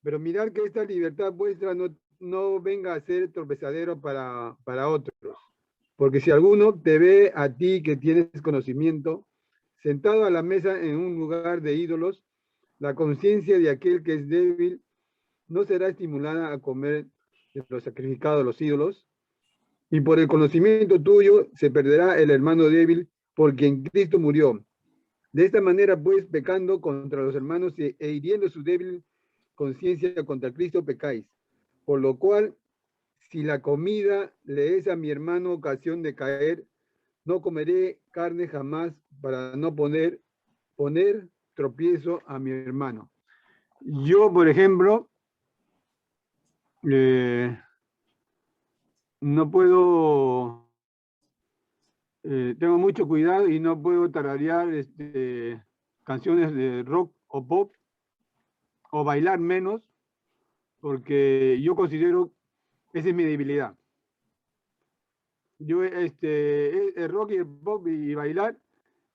pero mirar que esta libertad vuestra no venga a ser tropezadero para otros. Porque si alguno te ve a ti que tienes conocimiento, sentado a la mesa en un lugar de ídolos, la conciencia de aquel que es débil no será estimulada a comer de lo sacrificado a los ídolos, y por el conocimiento tuyo se perderá el hermano débil por quien Cristo murió. De esta manera, pues, pecando contra los hermanos e hiriendo su débil conciencia contra Cristo, pecáis. Por lo cual, si la comida le es a mi hermano ocasión de caer, no comeré carne jamás para no poner tropiezo a mi hermano. Yo, por ejemplo, no puedo, tengo mucho cuidado y no puedo tararear canciones de rock o pop o bailar menos, porque yo considero esa es mi debilidad. Yo, el rock y el pop y bailar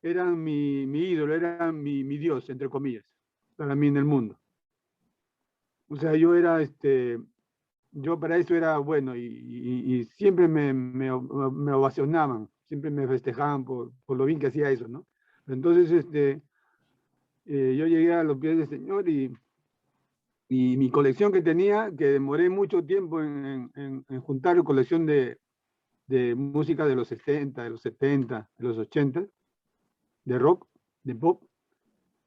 eran mi ídolo, eran mi Dios, entre comillas, para mí en el mundo. O sea, yo para eso era bueno y siempre me ovacionaban, siempre me festejaban por lo bien que hacía eso, ¿no? Entonces, yo llegué a los pies del Señor y mi colección que tenía, que demoré mucho tiempo en juntar colección de música de los 60, de los 70, de los 80, de rock, de pop,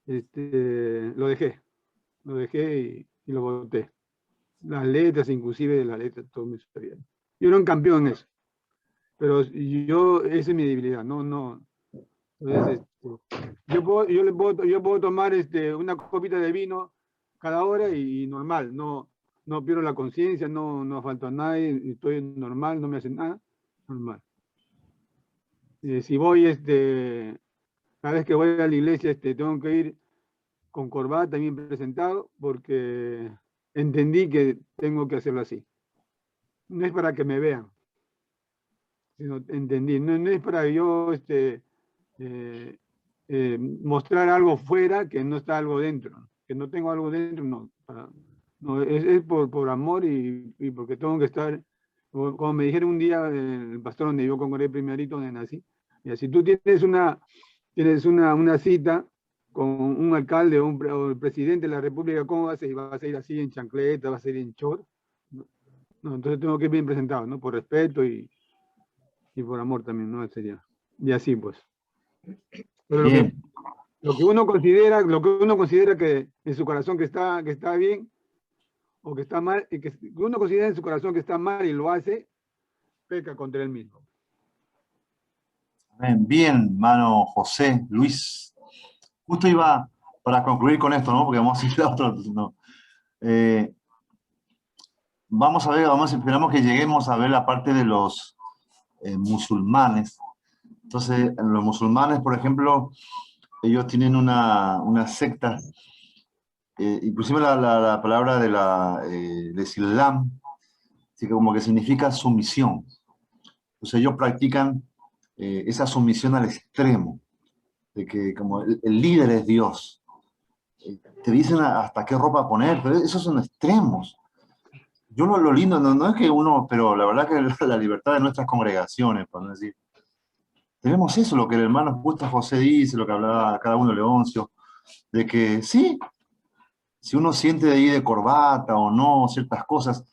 lo dejé y lo boté. Las letras, inclusive de las letras, todo me sabía. Yo era un campeón en eso, pero esa es mi debilidad, no. Entonces, yo puedo tomar una copita de vino cada hora y normal, no pierdo la conciencia, no falto a nadie, estoy normal, no me hacen nada, normal. Si voy, cada vez que voy a la iglesia, tengo que ir con corbata bien presentado, porque entendí que tengo que hacerlo así. No es para que me vean, sino entendí, no es para yo mostrar algo fuera que no está algo dentro, que no tengo algo dentro, no es por amor y porque tengo que estar, como me dijeron un día el pastor donde yo congregué primerito, donde nací, y si tú tienes una cita con un alcalde o el presidente de la República, ¿cómo vas a ir? ¿Vas a ir así en chancleta? ¿Vas a ir en short? No, entonces tengo que ir bien presentado, ¿no? Por respeto y por amor también, ¿no? Sería. Y así, pues. Pero lo que uno considera que en su corazón que está bien o que está mal, y que uno considera en su corazón que está mal y lo hace, peca contra él mismo. Bien, hermano José, Luis. Justo iba para concluir con esto, ¿no? Porque vamos a ir a otro. No. Vamos a ver, esperamos que lleguemos a ver la parte de los musulmanes. Entonces, los musulmanes, por ejemplo, ellos tienen una secta, inclusive la palabra de Islam, así que como que significa sumisión. Entonces ellos practican esa sumisión al extremo, de que como el líder es Dios. Te dicen hasta qué ropa poner, pero esos son extremos. Yo lo lindo, no es que uno, pero la verdad que la libertad de nuestras congregaciones, para no decir, tenemos eso, lo que el hermano justo José dice, lo que hablaba cada uno de Leoncio, de que sí, si uno siente de ahí de corbata o no, ciertas cosas,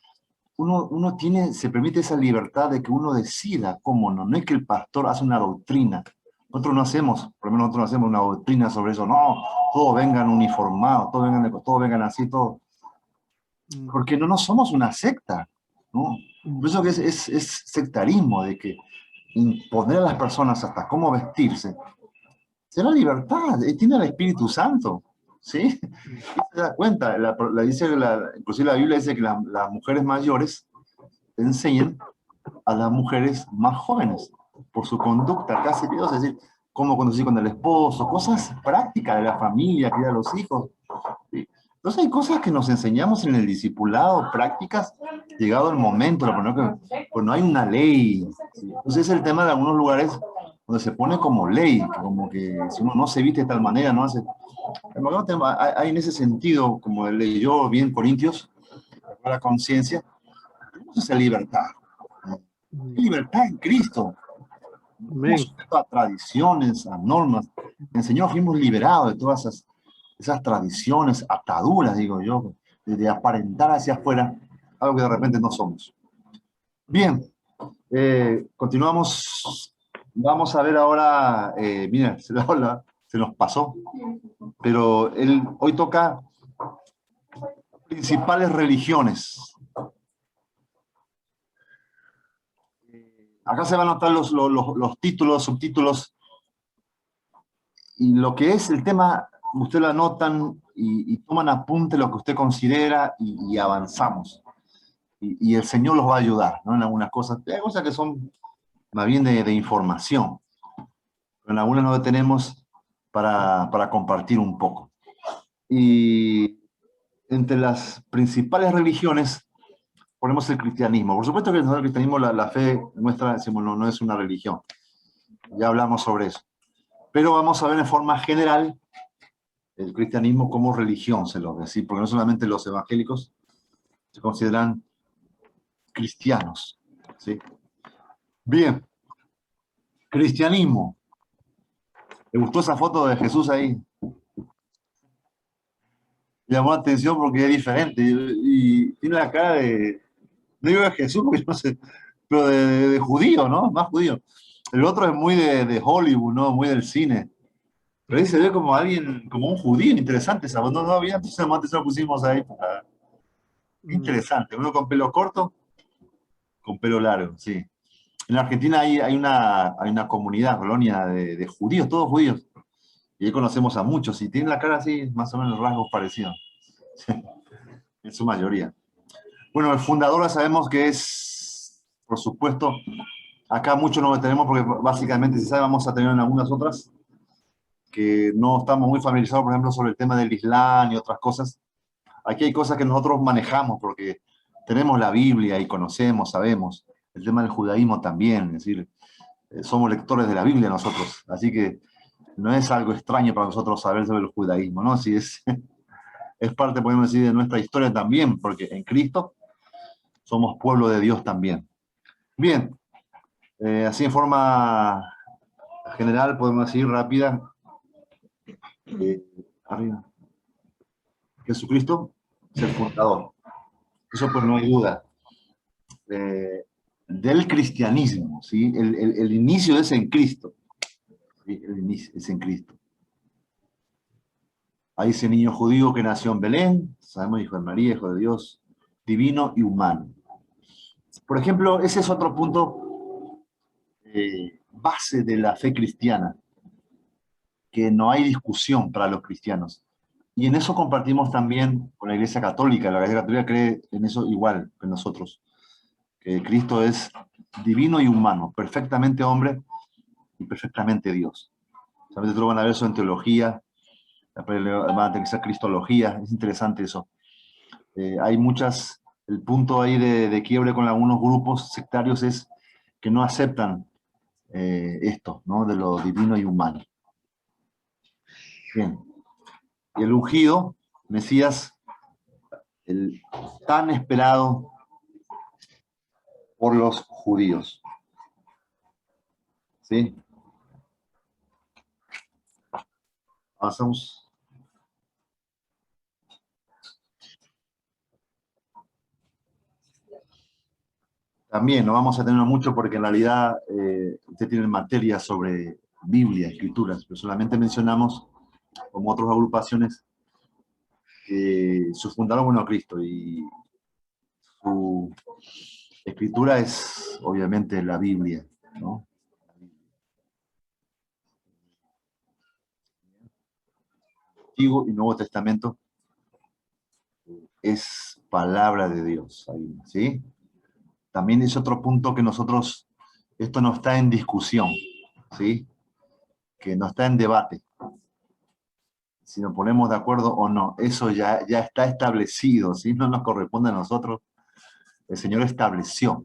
uno se permite esa libertad de que uno decida cómo no. No es que el pastor hace una doctrina. Nosotros no hacemos, por lo menos nosotros no hacemos una doctrina sobre eso. No, todos vengan uniformados, todos vengan así, todos. Porque no somos una secta, ¿no? Por eso que es sectarismo, de que imponer a las personas hasta cómo vestirse. Será libertad, tiene el Espíritu Santo, ¿sí? Y se da cuenta, inclusive la Biblia dice que las mujeres mayores enseñan a las mujeres más jóvenes por su conducta, casi Dios, es decir, cómo conducir con el esposo, cosas prácticas de la familia, criar a los hijos. ¿Sí? Entonces hay cosas que nos enseñamos en el discipulado, prácticas, llegado el momento, pues no hay una ley. ¿Sí? Entonces es el tema de algunos lugares donde se pone como ley, como que si uno no se viste de tal manera, no hace... Hay en ese sentido, como leyó bien Corintios, la conciencia, tenemos esa libertad. Hay libertad en Cristo. No Amén. sujeto a tradiciones, a normas. En el Señor fuimos liberados de todas esas tradiciones, ataduras, digo yo, de aparentar hacia afuera algo que de repente no somos. Bien, continuamos. Vamos a ver ahora, mira, se nos pasó, pero hoy toca principales religiones. Acá se van a notar los títulos, subtítulos, y lo que es el tema, usted lo anotan y toman apunte lo que usted considera y avanzamos. Y el Señor los va a ayudar, ¿no? En algunas cosas. Hay cosas que son más bien de información, pero en algunas nos detenemos para compartir un poco. Y entre las principales religiones ponemos el cristianismo. Por supuesto que el cristianismo, la fe nuestra, decimos, no es una religión. Ya hablamos sobre eso. Pero vamos a ver en forma general el cristianismo como religión, se lo decir, porque no solamente los evangélicos se consideran cristianos, ¿sí? Bien, cristianismo. ¿Le gustó esa foto de Jesús ahí? Me llamó la atención porque es diferente y tiene la cara de, no digo de Jesús, porque no sé, pero de judío, ¿no? Más judío. El otro es muy de Hollywood, ¿no? Muy del cine. Pero ahí se ve como alguien, como un judío, interesante esa foto. No había, entonces antes lo pusimos ahí. Interesante. Uno con pelo corto, con pelo largo, sí. En Argentina hay una comunidad, colonia de judíos, todos judíos. Y ahí conocemos a muchos y tienen la cara así, más o menos rasgos parecidos. En su mayoría. Bueno, el fundador ya sabemos que es, por supuesto, acá muchos nos detenemos porque básicamente, si sabe, vamos a tener en algunas otras que no estamos muy familiarizados, por ejemplo, sobre el tema del Islam y otras cosas. Aquí hay cosas que nosotros manejamos porque tenemos la Biblia y conocemos, sabemos. El tema del judaísmo también, es decir, somos lectores de la Biblia nosotros, así que no es algo extraño para nosotros saber sobre el judaísmo, ¿no? Si es parte, podemos decir, de nuestra historia también, porque en Cristo somos pueblo de Dios también. Bien, así en forma general, podemos decir rápida, arriba. Jesucristo es el fundador. Eso pues no hay duda. Del cristianismo, ¿sí? El inicio es en Cristo. ¿Sí? El inicio es en Cristo. Hay ese niño judío que nació en Belén, sabemos, hijo de María, hijo de Dios, divino y humano. Por ejemplo, ese es otro punto base de la fe cristiana, que no hay discusión para los cristianos. Y en eso compartimos también con la Iglesia Católica. La Iglesia Católica cree en eso igual que nosotros, que Cristo es divino y humano, perfectamente hombre y perfectamente Dios. Solamente lo van a ver eso en teología, van a tener que ser cristología, es interesante eso. Hay muchas, el punto ahí de quiebre con algunos grupos sectarios es que no aceptan esto, ¿no? De lo divino y humano. Bien. Y el ungido, Mesías, el tan esperado por los judíos. ¿Sí? Avanzamos. También no vamos a tener mucho porque en realidad usted tiene materia sobre Biblia, escrituras, pero solamente mencionamos, como otras agrupaciones, que su fundador, bueno, Cristo, y su escritura es obviamente la Biblia, ¿no? Antiguo y Nuevo Testamento es palabra de Dios, ¿sí? También es otro punto que nosotros, esto no está en discusión, ¿sí? Que no está en debate. Si nos ponemos de acuerdo o no, eso ya está establecido, ¿sí? No nos corresponde a nosotros. El Señor estableció,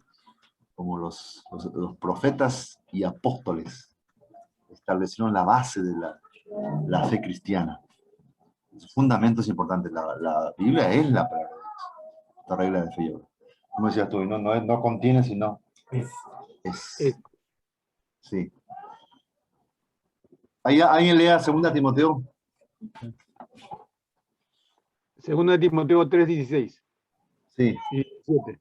como los profetas y apóstoles, establecieron la base de la fe cristiana. Su fundamento es importante. La Biblia es la palabra de Dios, la regla de fe y obra. Como decías tú, no contiene, sino es. Sí. ¿Alguien lea 2 Timoteo? Segunda de Timoteo 3:16 Sí. y 17.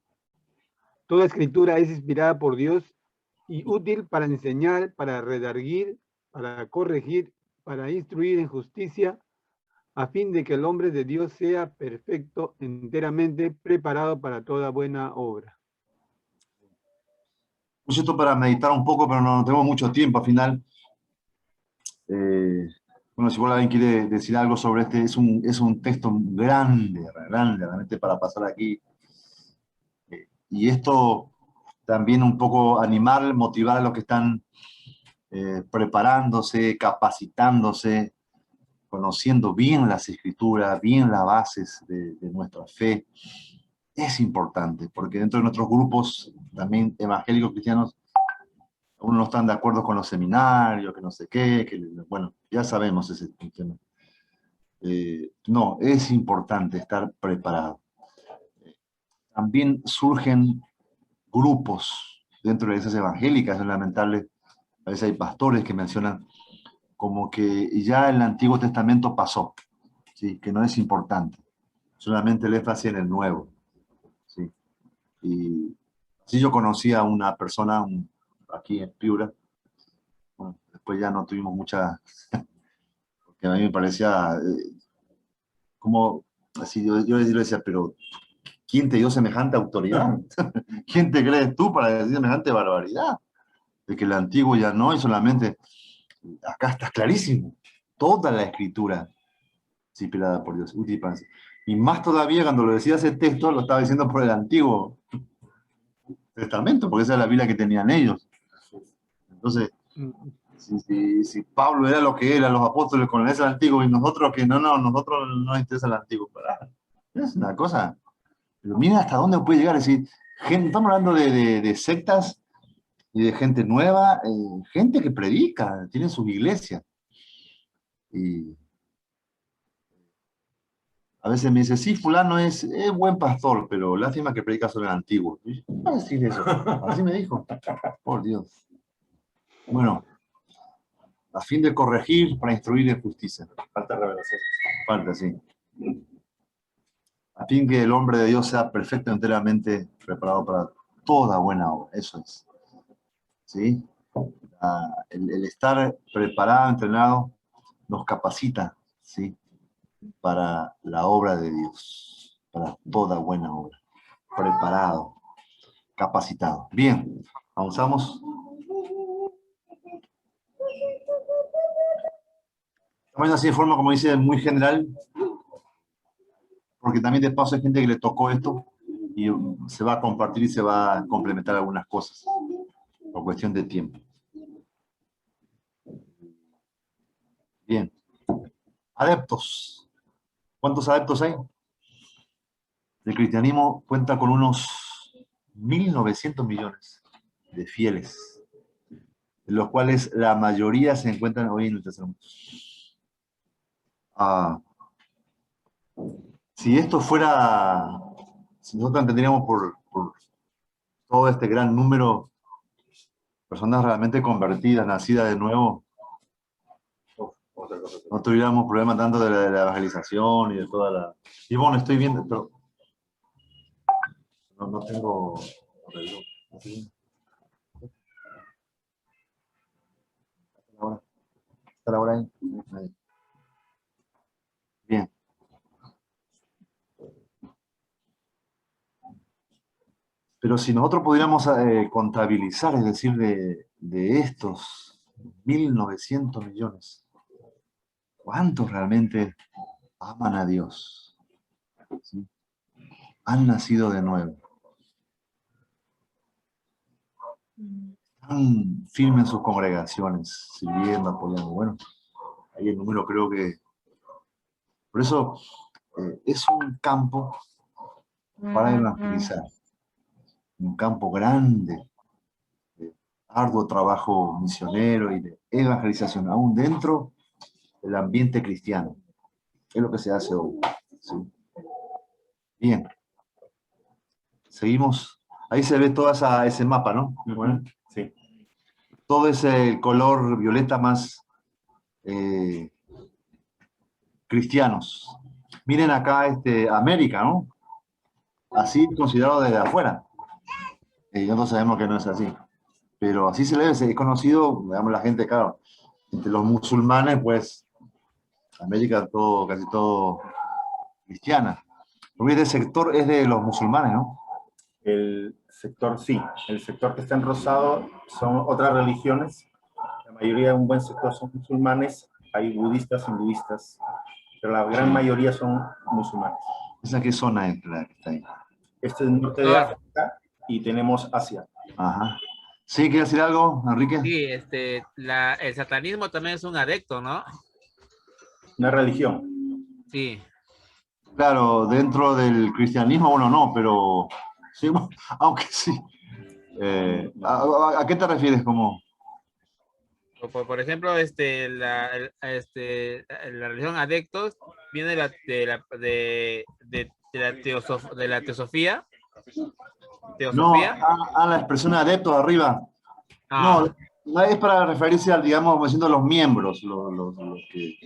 Toda escritura es inspirada por Dios y útil para enseñar, para redarguir, para corregir, para instruir en justicia, a fin de que el hombre de Dios sea perfecto, enteramente preparado para toda buena obra. Puse esto para meditar un poco, pero no tengo mucho tiempo al final. Bueno, si alguien quiere decir algo sobre este, es un texto grande, realmente para pasar aquí. Y esto también un poco animar, motivar a los que están preparándose, capacitándose, conociendo bien las escrituras, bien las bases de nuestra fe. Es importante, porque dentro de nuestros grupos, también evangélicos cristianos, algunos no están de acuerdo con los seminarios, que no sé qué, que, bueno, ya sabemos ese tema. No, es importante estar preparado. También surgen grupos dentro de esas evangélicas, es lamentable, a veces hay pastores que mencionan como que ya el Antiguo Testamento pasó, ¿sí? Que no es importante, solamente el énfasis en el Nuevo. ¿Sí? Y así yo conocí a una persona aquí en Piura, bueno, después ya no tuvimos mucha, porque a mí me parecía como, así yo le decía, pero ¿quién te dio semejante autoridad? ¿Quién te crees tú para decir semejante barbaridad? De que el antiguo ya no, y solamente, acá está clarísimo, toda la escritura es inspirada por Dios, útil para sí. Y más todavía cuando lo decía ese texto, lo estaba diciendo por el Antiguo Testamento, porque esa es la Biblia que tenían ellos. Entonces, si Pablo era lo que era, los apóstoles con ese antiguo, y nosotros que nosotros no nos interesa el antiguo. Es una cosa. Pero mira hasta dónde puede llegar. Es decir, estamos hablando de sectas y de gente nueva, gente que predica, tiene sus iglesias. Y a veces me dice, sí, fulano es buen pastor, pero lástima que predica sobre el antiguo. Y yo, ¿cómo decir eso? Así me dijo. Por Dios. Bueno, a fin de corregir para instruir en justicia. Falta revelación. Falta, sí. A fin que el hombre de Dios sea perfecto, enteramente preparado para toda buena obra. Eso es. ¿Sí? El estar preparado, entrenado, nos capacita, ¿sí? Para la obra de Dios, para toda buena obra. Preparado, capacitado. Bien, avanzamos. Estamos así de forma, como dice, muy general, porque también de paso hay gente que le tocó esto y se va a compartir y se va a complementar algunas cosas por cuestión de tiempo. Bien. Adeptos. ¿Cuántos adeptos hay? El cristianismo cuenta con unos 1.900 millones de fieles, de los cuales la mayoría se encuentran hoy en el tercer mundo. Si esto fuera, si nosotros entenderíamos por todo este gran número de personas realmente convertidas, nacidas de nuevo, no tuviéramos problemas tanto de la evangelización y de toda la... Y bueno, estoy viendo, pero no tengo... ¿Está la hora ahí? Bien. Pero si nosotros pudiéramos contabilizar, es decir, de estos 1.900 millones, ¿cuántos realmente aman a Dios? ¿Sí? Han nacido de nuevo. Están firmes en sus congregaciones, sirviendo, apoyando. Bueno, ahí el número creo que... Por eso es un campo para evangelizar. Un campo grande. arduo trabajo misionero y de evangelización, aún dentro del ambiente cristiano. Es lo que se hace hoy. ¿Sí? Bien. Seguimos. Ahí se ve todo ese mapa, ¿no? Bueno, Sí. todo ese color violeta más cristianos. Miren acá América, ¿no? Así considerado desde afuera. Nosotros sabemos que no es así. Pero así se le ve, es conocido, digamos, la gente, claro, entre los musulmanes, pues, América todo, casi todo cristiana. Porque este sector es de los musulmanes, ¿no? El sector, sí. El sector que está en rosado son otras religiones. La mayoría de un buen sector son musulmanes. Hay budistas, hinduistas, pero la gran mayoría son musulmanes. ¿Esa qué zona es la que está ahí? Este es el norte de África y tenemos Asia. Ajá. ¿Sí? ¿Quieres decir algo, Enrique? Sí, el satanismo también es un adecto, ¿no? Una religión. Sí. Claro, dentro del cristianismo, bueno, no, pero sí, aunque sí. ¿A qué te refieres como? Por ejemplo, la religión adectos viene de la teosofía. No, ¿Teosofía? la expresión adepto arriba. Ah, No, es para referirse al, digamos, como diciendo los miembros, los que...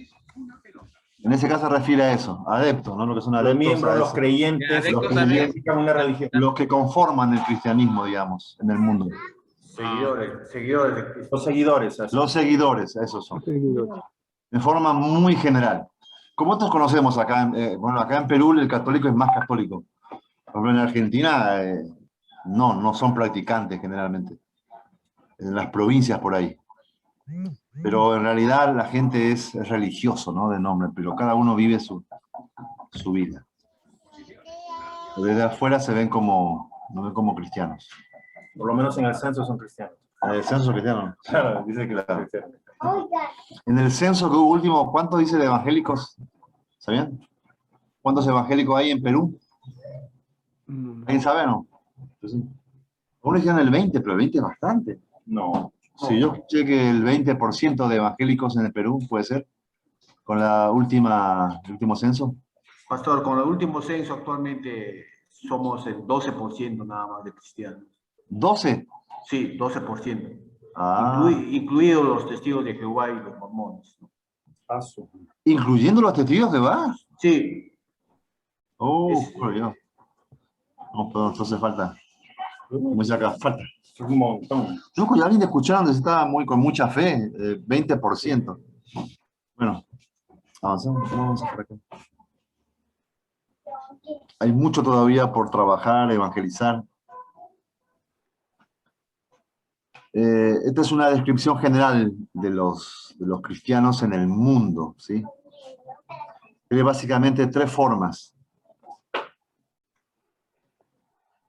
En ese caso se refiere a eso, adeptos, ¿no? Lo que son Los adeptos miembros, a los eso. creyentes, adectos los que también. identifican una religión. Los que conforman el cristianismo, digamos, en el mundo. Seguidores de Cristo. Los seguidores. Así. Los seguidores, esos son. Seguidores. De forma muy general. Como nosotros conocemos acá, bueno, acá en Perú el católico es más católico. Por ejemplo, en Argentina no son practicantes generalmente. En las provincias por ahí. Pero en realidad la gente es religioso, ¿no? De nombre, pero cada uno vive su vida. Desde afuera se ven no ven como cristianos. Por lo menos en el censo son cristianos. ¿En el censo cristiano? Claro, dice que la... En el censo que hubo último, ¿cuántos dice de evangélicos? ¿Sabían? ¿Cuántos evangélicos hay en Perú? ¿Alguien sabe o no? Pues sí. Algunos dijeron el 20, pero el 20 es bastante. No. Sí, yo escuché que el 20% de evangélicos en el Perú, puede ser, con el último censo. Pastor, con el último censo actualmente somos el 12% nada más de cristianos. ¿12? Sí, 12%. Ah. Incluidos los testigos de Jehová y los mormones, ¿no? Paso. ¿Incluyendo los testigos de Jehová? Sí. Oh, por Dios. No, pero entonces falta. ¿Cómo se acá? Falta. Es un montón. Yo escuché a alguien escuchando que estaba con mucha fe, 20%. Bueno, avanzamos por acá. Hay mucho todavía por trabajar, evangelizar. Esta es una descripción general de los cristianos en el mundo, ¿sí? Tiene básicamente tres formas.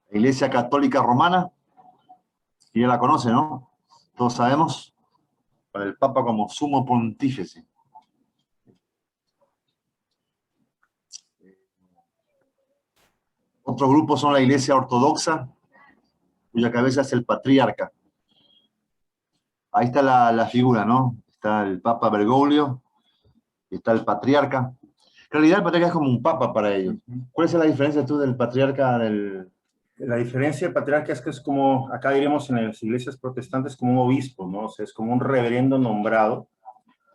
La Iglesia Católica Romana, que ya la conoce, ¿no? Todos sabemos, con el Papa como sumo pontífice. Otro grupo son la Iglesia Ortodoxa, cuya cabeza es el patriarca. Ahí está la figura, ¿no? Está el Papa Bergoglio, está el patriarca. En realidad el patriarca es como un papa para ellos. ¿Cuál es la diferencia tú del patriarca del...? La diferencia del patriarca es que es como, acá diríamos en las iglesias protestantes, como un obispo, ¿no? O sea, es como un reverendo nombrado,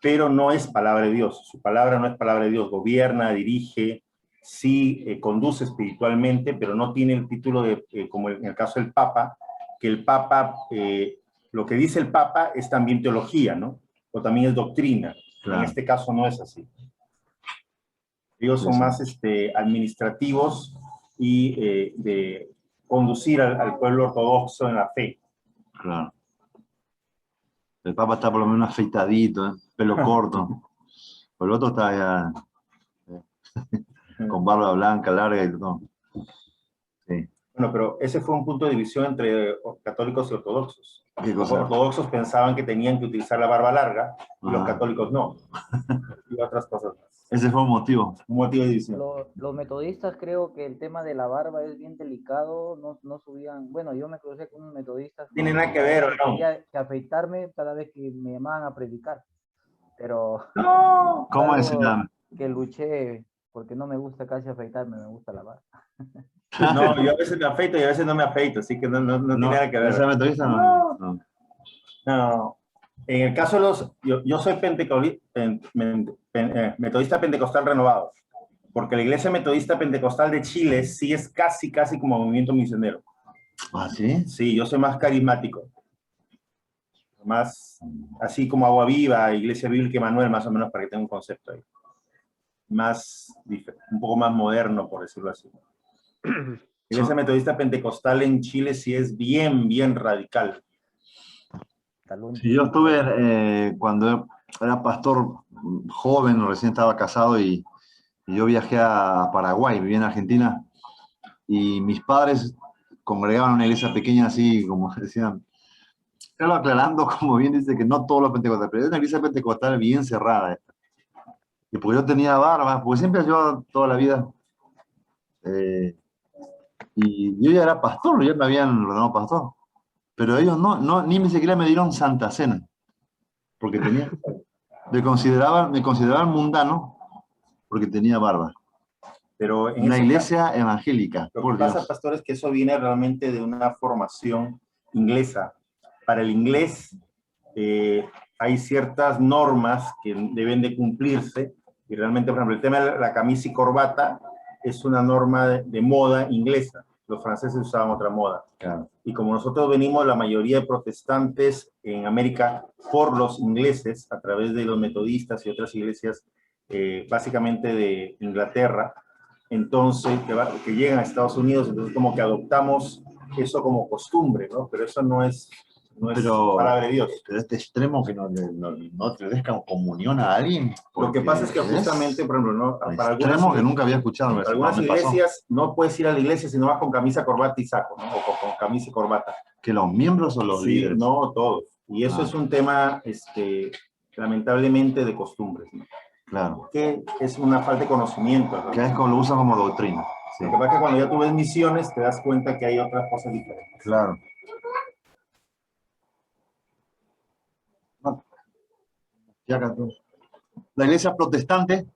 pero no es palabra de Dios. Su palabra no es palabra de Dios. Gobierna, dirige, sí conduce espiritualmente, pero no tiene el título de, como en el caso del Papa, que el Papa, lo que dice el Papa es también teología, ¿no? O también es doctrina. Claro. En este caso no es así. Ellos son más administrativos y de conducir al pueblo ortodoxo en la fe. Claro. El Papa está por lo menos afeitadito, pelo corto. El otro está ya con barba blanca, larga y todo. Sí. Bueno, pero ese fue un punto de división entre católicos y ortodoxos. Los ortodoxos pensaban que tenían que utilizar la barba larga y los católicos no. Y otras cosas más. Ese fue un motivo. Un motivo de división. Los metodistas creo que el tema de la barba es bien delicado, no subían, bueno, yo me crucé con un metodista. Tiene nada que ver, ¿o no? Quería que afeitarme cada vez que me llamaban a predicar, pero No. ¿Cómo algo es la? que luché porque no me gusta casi afeitarme, me gusta la barba. No, yo a veces me afeito y a veces no me afeito, así que no tiene nada que ver. ¿Ese metodista? No. No. No. En el caso de los... Yo soy metodista pentecostal renovado, porque la iglesia metodista pentecostal de Chile sí es casi como movimiento misionero. ¿Ah, sí? Sí, yo soy más carismático. Más así como Agua Viva, Iglesia Bíblica Emanuel, más o menos, para que tenga un concepto ahí. Un poco más moderno, por decirlo así. Iglesia metodista pentecostal en Chile sí es bien radical. Sí, yo estuve cuando era pastor joven, recién estaba casado y yo viajé a Paraguay, vivía en Argentina y mis padres congregaban en una iglesia pequeña así, como decían, claro, aclarando, como bien dice, que no todos los pentecostales, pero es una iglesia pentecostal bien cerrada. Y porque yo tenía barba, porque siempre yo toda la vida, y yo ya era pastor, ya me habían ordenado pastor, pero ellos ni siquiera me dieron Santa Cena, porque me consideraban mundano, porque tenía barba. Pero en Una ese iglesia evangélica, Lo por que pasa, Dios. pastor, es que eso viene realmente de una formación inglesa. Para el inglés hay ciertas normas que deben de cumplirse y realmente, por ejemplo, el tema de la camisa y corbata es una norma de moda inglesa. Los franceses usaban otra moda. Claro. Y como nosotros venimos, la mayoría de protestantes en América, por los ingleses, a través de los metodistas y otras iglesias, básicamente de Inglaterra, entonces, que llegan a Estados Unidos, entonces como que adoptamos eso como costumbre, ¿no? Pero eso no es palabra de Dios. Pero este extremo que no te dejan comunión a alguien. Lo que pasa es que justamente, por ejemplo, ¿no? Para extremo que nunca había escuchado. Para algunas iglesias no puedes ir a la iglesia si no vas con camisa, corbata y saco, ¿no? O con camisa y corbata. ¿Que los miembros o los líderes? No, todos. Y eso es un tema, lamentablemente, de costumbres, ¿no? Claro. Que es una falta de conocimiento, ¿no? Que es como lo usan como doctrina. Sí. Lo que pasa es que cuando ya tú ves misiones, te das cuenta que hay otras cosas diferentes. Claro. La iglesia protestante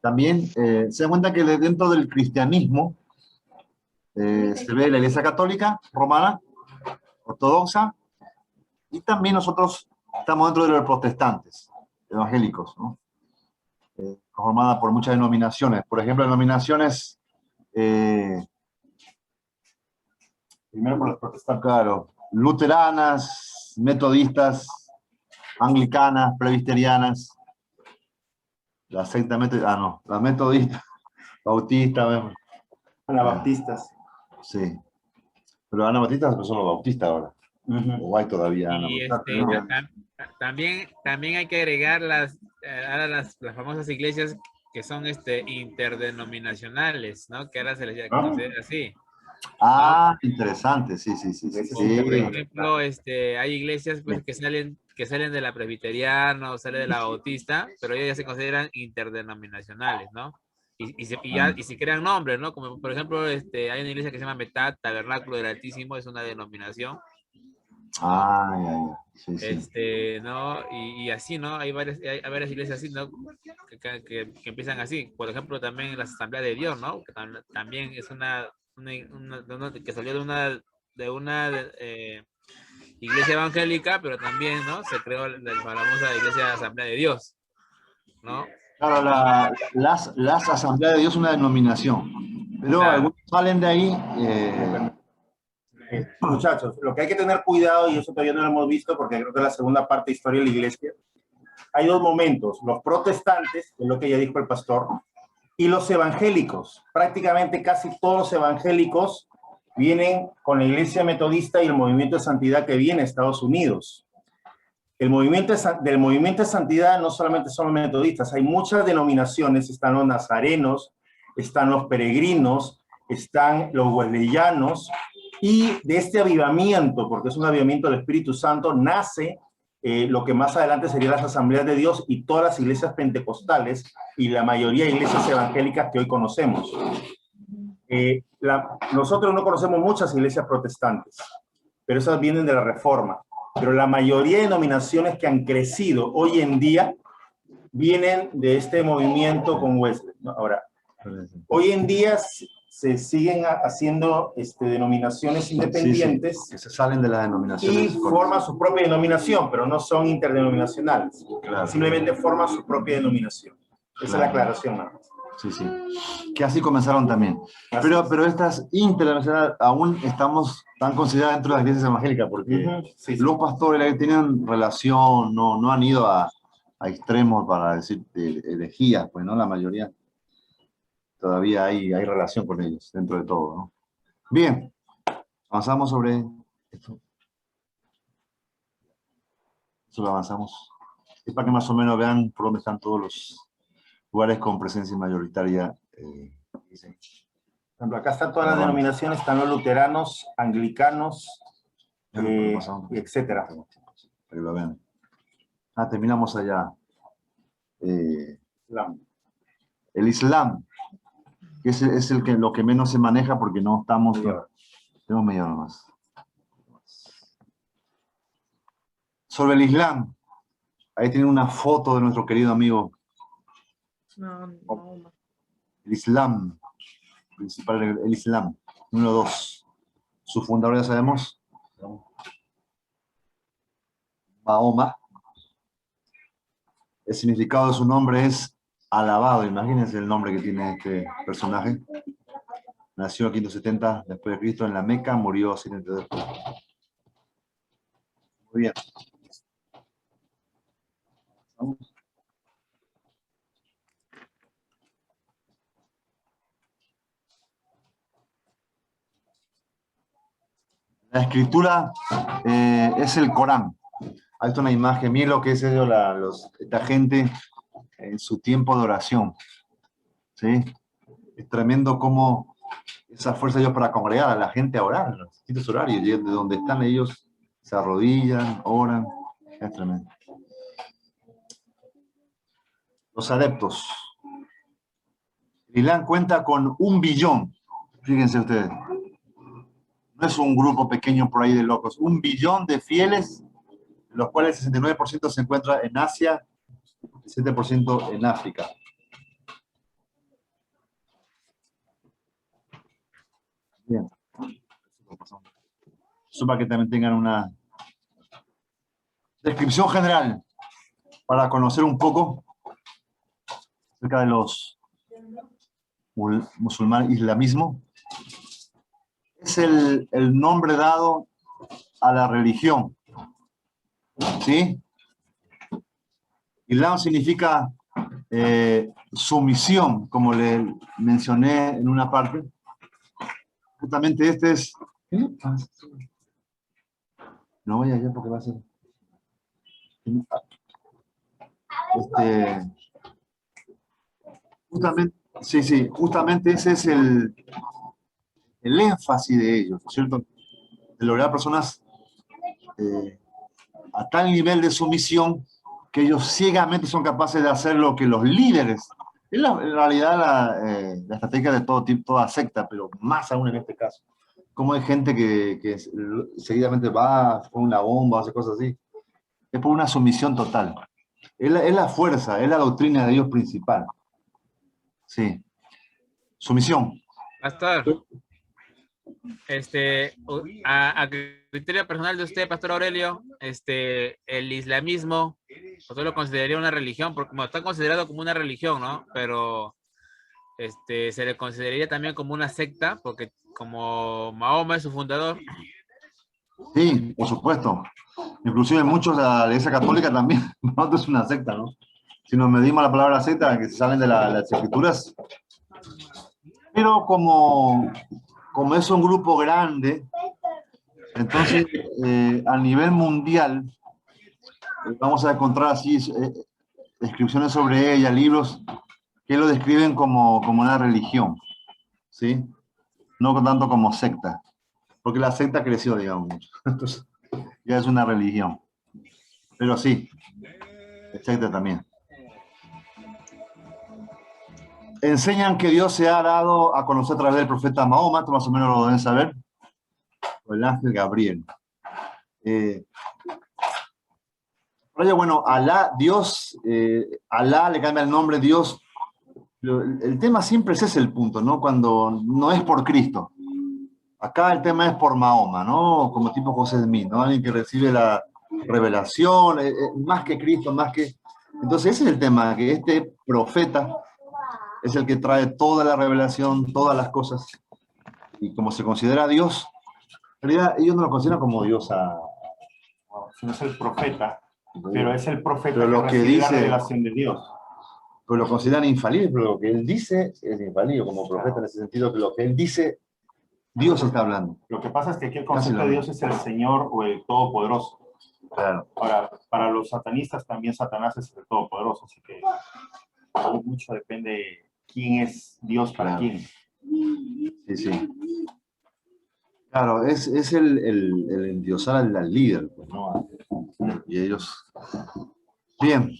también se da cuenta que dentro del cristianismo se ve la iglesia católica, romana, ortodoxa, y también nosotros estamos dentro de los protestantes, evangélicos, ¿no? Formada por muchas denominaciones. Por ejemplo, denominaciones... Primero por los protestantes. Claro, luteranas, metodistas, anglicanas, presbiterianas, la secta metodista, la metodista, bautista, Anabaptistas. Sí, pero anabaptistas son los bautistas ahora. O hay todavía Y también hay que agregar ahora las famosas iglesias que son interdenominacionales, ¿no? Que ahora se les considera así. Ah, ¿no? Interesante, sí. Por ejemplo, hay iglesias pues, que salen de la presbiteriana o salen de la bautista, pero ellas ya se consideran interdenominacionales, ¿no? Y se crean nombres, ¿no? Como por ejemplo, hay una iglesia que se llama Metad, Tabernáculo del Altísimo, es una denominación. Ah, ya. Sí. ¿no? Y así, ¿no? Hay varias iglesias así, ¿no? Que empiezan así. Por ejemplo, también la Asamblea de Dios, ¿no? Que también es una que salió de una iglesia evangélica, pero también, ¿no? Se creó la famosa iglesia Asamblea de Dios, ¿no? Claro, las Asambleas de Dios es una denominación, pero claro, algunos salen de ahí. Muchachos, lo que hay que tener cuidado, y eso todavía no lo hemos visto porque creo que es la segunda parte de historia de la iglesia, hay dos momentos, los protestantes, que es lo que ya dijo el pastor, y los evangélicos. Prácticamente casi todos los evangélicos vienen con la iglesia metodista y el movimiento de santidad que viene a Estados Unidos. Del movimiento de santidad no solamente son los metodistas, hay muchas denominaciones, están los nazarenos, están los peregrinos, están los wesleyanos, y de este avivamiento, porque es un avivamiento del Espíritu Santo, nace lo que más adelante serían las Asambleas de Dios y todas las iglesias pentecostales y la mayoría de iglesias evangélicas que hoy conocemos. Nosotros no conocemos muchas iglesias protestantes, pero esas vienen de la Reforma. Pero la mayoría de denominaciones que han crecido hoy en día vienen de este movimiento con Wesley, ¿no? Ahora, hoy en día se siguen haciendo denominaciones independientes, que se salen de las y denominaciones. forman su propia denominación, pero no son interdenominacionales. Claro. Simplemente forman su propia denominación. Esa es la aclaración, nada más. Sí, sí. Que así comenzaron también. Pero estas internacionales aún están consideradas dentro de las iglesias evangélicas, porque Sí, sí. los pastores tienen relación, no han ido a extremos para decir herejías, pues no, la mayoría todavía hay relación con ellos dentro de todo, ¿no? Bien, avanzamos sobre esto. Eso lo avanzamos. Es para que más o menos vean por dónde están todos los lugares con presencia mayoritaria. Por ejemplo, acá están todas las denominaciones, están los luteranos, anglicanos, etcétera. Para que lo vean. Terminamos allá. El Islam, que es lo que menos se maneja porque no estamos... Tenemos media hora más. Sobre el Islam, ahí tienen una foto de nuestro querido amigo. El Islam, principal, el Islam, número 2. Su fundador ya sabemos, Mahoma. El significado de su nombre es alabado. Imagínense el nombre que tiene este personaje. Nació en 570 después de Cristo en la Meca, murió 70 después. Muy bien. Vamos. La escritura es el Corán. Ahí está una imagen. Miren lo que es ello, esta gente en su tiempo de oración. ¿Sí? Es tremendo cómo esa fuerza de Dios para congregar a la gente a orar, en los distintos horarios, de donde están ellos, se arrodillan, oran. Es tremendo. Los adeptos. El Islam cuenta con 1 billón. Fíjense ustedes. No es un grupo pequeño por ahí de locos. 1 billón de fieles, de los cuales el 69% se encuentra en Asia, el 7% en África. Bien. Eso para que también tengan una descripción general para conocer un poco acerca de los musulmanes, islamismo. Es el nombre dado a la religión. ¿Sí? Islam significa sumisión, como le mencioné en una parte. Justamente este es... No vaya allá porque va a ser... Justamente ese es el énfasis de ellos, ¿no es cierto? De lograr personas a tal nivel de sumisión que ellos ciegamente son capaces de hacer lo que los líderes, en realidad la estrategia de todo tipo, toda secta, pero más aún en este caso, como hay gente que seguidamente va con una bomba, hace cosas así, es por una sumisión total. Es la fuerza, es la doctrina de Dios principal. Sí. Sumisión. Pastor, a criterio personal de usted, Pastor Aurelio, el islamismo, usted lo consideraría una religión, porque como está considerado como una religión, ¿no? Pero se le consideraría también como una secta, porque como Mahoma es su fundador. Sí, por supuesto. Inclusive muchos de la Iglesia Católica también, no es una secta, ¿no? Si nos medimos la palabra secta, que se salen de las escrituras. Pero como es un grupo grande, entonces a nivel mundial vamos a encontrar así descripciones sobre ella, libros que lo describen como una religión, ¿sí? No tanto como secta, porque la secta creció, digamos, entonces ya es una religión. Pero sí, secta también. Enseñan que Dios se ha dado a conocer a través del profeta Mahoma, esto más o menos lo deben saber, o el ángel Gabriel. Oye, bueno, Alá, Dios, Alá le cambia el nombre Dios. El tema siempre ese es el punto, ¿no? Cuando no es por Cristo. Acá el tema es por Mahoma, ¿no? Como tipo José Smith, ¿no? Alguien que recibe la revelación, más que Cristo, más que... Entonces ese es el tema, que este profeta es el que trae toda la revelación, todas las cosas. Y como se considera Dios, en realidad ellos no lo consideran como Dios No es el profeta, pero es el profeta pero lo que que recibe la dice, revelación de Dios. pero lo consideran infalible, pero lo que él dice es infalible como profeta en ese sentido, que lo que él dice, Dios está hablando. Lo que pasa es que aquí el Casi concepto lo de Dios es el Señor o el Todopoderoso. Claro. Para los satanistas también Satanás es el Todopoderoso, así que mucho depende de quién es Dios para Claro. quién. Sí, sí. Claro, es el endiosar al líder, pues, ¿no? Y ellos... Bien.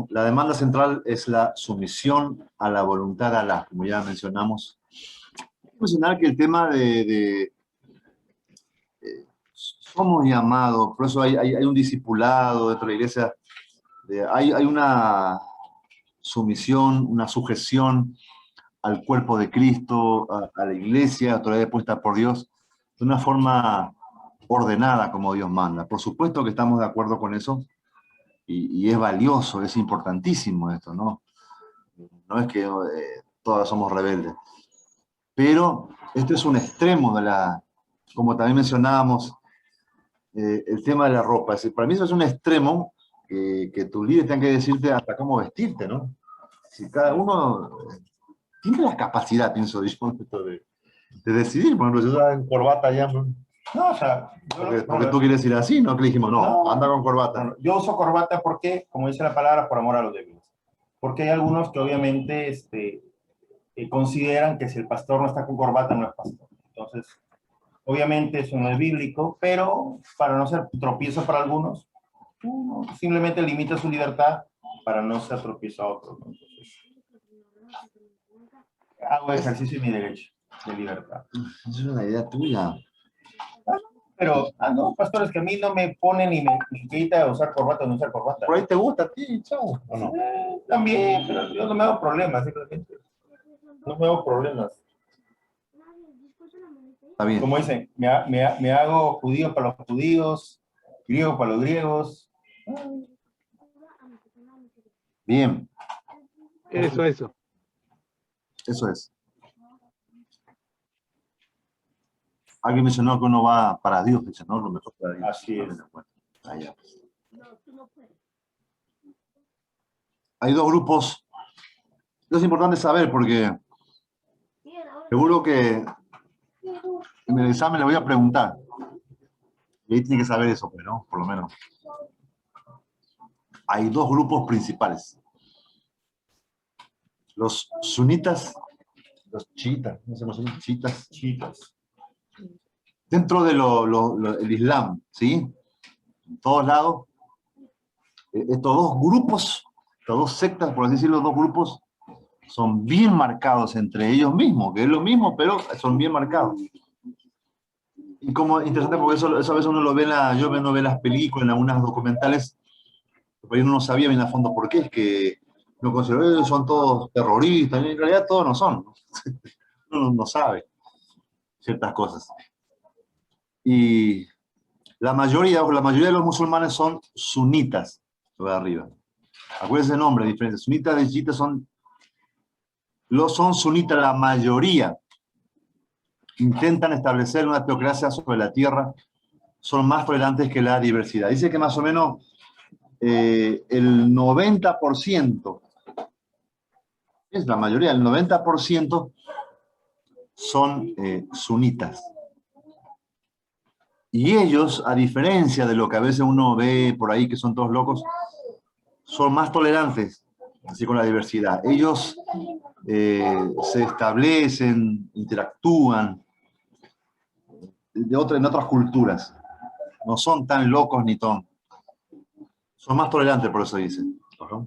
La demanda central es la sumisión a la voluntad de Alá, como ya mencionamos. Hay que mencionar que el tema somos llamados, por eso hay un discipulado dentro de la iglesia, hay una sumisión, una sujeción al cuerpo de Cristo, a la iglesia, autoridad puesta por Dios, de una forma ordenada como Dios manda. Por supuesto que estamos de acuerdo con eso, y es valioso, es importantísimo esto, ¿no? No es que todas somos rebeldes. Pero esto es un extremo de la, como también mencionábamos, el tema de la ropa. Es decir, para mí eso es un extremo que tus líderes tengan que decirte hasta cómo vestirte, ¿no? Si cada uno tiene la capacidad, pienso yo, de decidir. Por ejemplo, si usas en corbata ya, ¿no? No, o sea, Porque tú quieres ir así, ¿no? Que le dijimos, no, anda con corbata. Bueno, yo uso corbata porque, como dice la palabra, por amor a los débiles. Porque hay algunos que obviamente consideran que si el pastor no está con corbata, no es pastor. Entonces, obviamente eso no es bíblico, pero para no ser tropiezo para algunos, uno simplemente limita su libertad para no ser tropiezo a otros, ¿no? Entonces, hago ejercicio de mi derecho de libertad. Es una idea tuya. Pero, no, pastores, que a mí no me ponen ni me quita usar corbata o no usar corbata. Por ahí te gusta a ti, chao. ¿O no? También, pero yo no me hago problemas, simplemente. No me hago problemas. Está bien. Como dicen, me hago judío para los judíos, griego para los griegos. Bien. Eso. Eso es. Alguien mencionó que uno va para Dios, dice, ¿no? Lo mejor para Dios. Así es. Allá. Hay dos grupos. Esto es importante saber porque seguro que en el examen le voy a preguntar. Y ahí tiene que saber eso, pues, ¿no? Por lo menos. Hay dos grupos principales. Los sunitas, los chiitas, no sé cómo son, chiitas. Dentro del Islam, ¿sí? En todos lados, estos dos grupos, estas dos sectas, por así decirlo, dos grupos, son bien marcados entre ellos mismos, que es lo mismo, pero son bien marcados. Y como interesante, porque eso a veces uno lo ve yo no ve las películas, en algunas documentales, pero uno no sabía bien a fondo por qué, es que uno considera que son todos terroristas, y en realidad todos no son, ¿no? Uno no sabe ciertas cosas. Y la mayoría de los musulmanes son sunitas, lo de arriba. Acuérdense el nombre, diferencia. Sunitas y chiitas son sunitas, la mayoría. Intentan establecer una teocracia sobre la tierra, son más tolerantes que la diversidad. Dice que más o menos el 90%, es la mayoría, el 90% son sunitas. Y ellos, a diferencia de lo que a veces uno ve por ahí, que son todos locos, son más tolerantes, así con la diversidad. Ellos se establecen, interactúan en otras culturas. no son tan locos ni son más tolerantes, por eso dice. Ajá.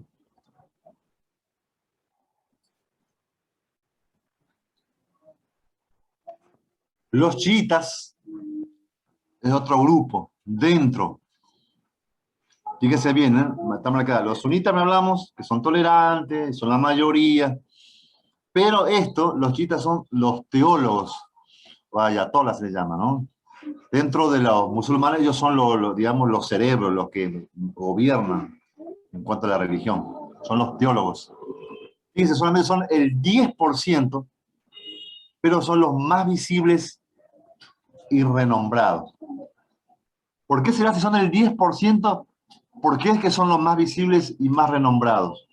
Los chiitas es otro grupo, dentro. Fíjese bien, ¿eh? Estamos acá. Los sunitas me hablamos, que son tolerantes, son la mayoría. Pero los chiitas son los teólogos, o ayatolás se les llama, ¿no? Dentro de los musulmanes, ellos son digamos, los cerebros, los que gobiernan en cuanto a la religión. Son los teólogos. Fíjense, solamente son el 10%, pero son los más visibles y renombrados. ¿Por qué será si son el 10%? ¿Por qué es que son los más visibles y más renombrados?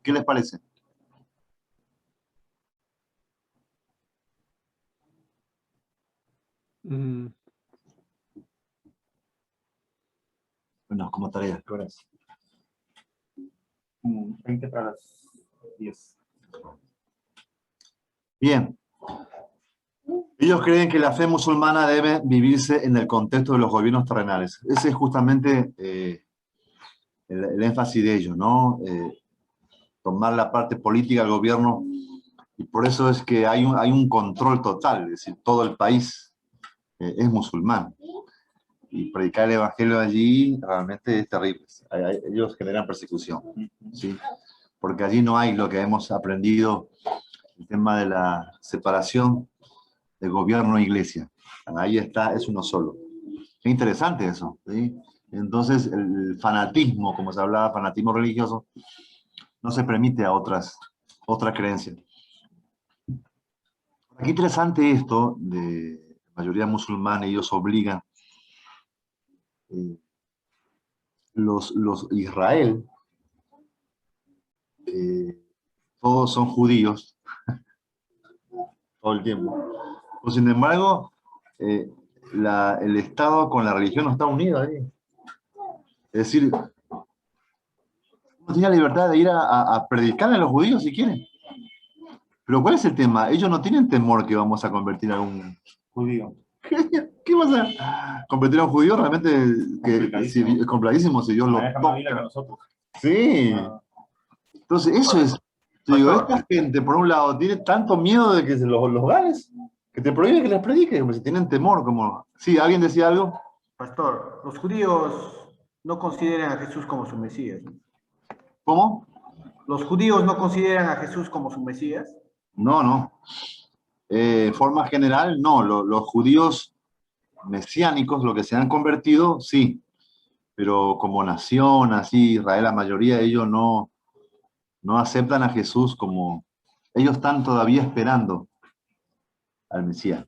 ¿Qué les parece? Bueno, como tarea, ¿qué hora es? 20 para las 10. Bien. Ellos creen que la fe musulmana debe vivirse en el contexto de los gobiernos terrenales. Ese es justamente el énfasis de ellos, ¿no? Tomar la parte política del gobierno, y por eso es que hay un control total, es decir, todo el país es musulmán. Y predicar el evangelio allí realmente es terrible. Ellos generan persecución, ¿sí? Porque allí no hay lo que hemos aprendido, el tema de la separación de gobierno e iglesia. Ahí está, es uno solo. Qué interesante eso, ¿sí? Entonces, el fanatismo, como se hablaba, fanatismo religioso, no se permite a otras creencias. Qué interesante esto de la mayoría musulmana, ellos obligan los Israel, todos son judíos todo el tiempo. Pues, sin embargo, el Estado con la religión no está unido ahí. Es decir, uno tiene la libertad de ir a predicarle a los judíos si quieren. Pero ¿cuál es el tema? Ellos no tienen temor que vamos a convertir a un Judío. ¿Qué vas a convertir a un judío? Realmente es complicadísimo si Dios lo toca. Sí. Entonces, eso es. Te digo, esta gente, por un lado, tiene tanto miedo de que los ganes, que te prohíbe que les prediques, como si tienen temor, como... Sí, ¿alguien decía algo? Pastor, los judíos no consideran a Jesús como su Mesías. ¿Cómo? ¿Los judíos no consideran a Jesús como su Mesías? No, no. En forma general, no. Los judíos mesiánicos, lo que se han convertido, sí. Pero como nación, así, Israel, la mayoría de ellos no aceptan a Jesús como... Ellos están todavía esperando al Mesías.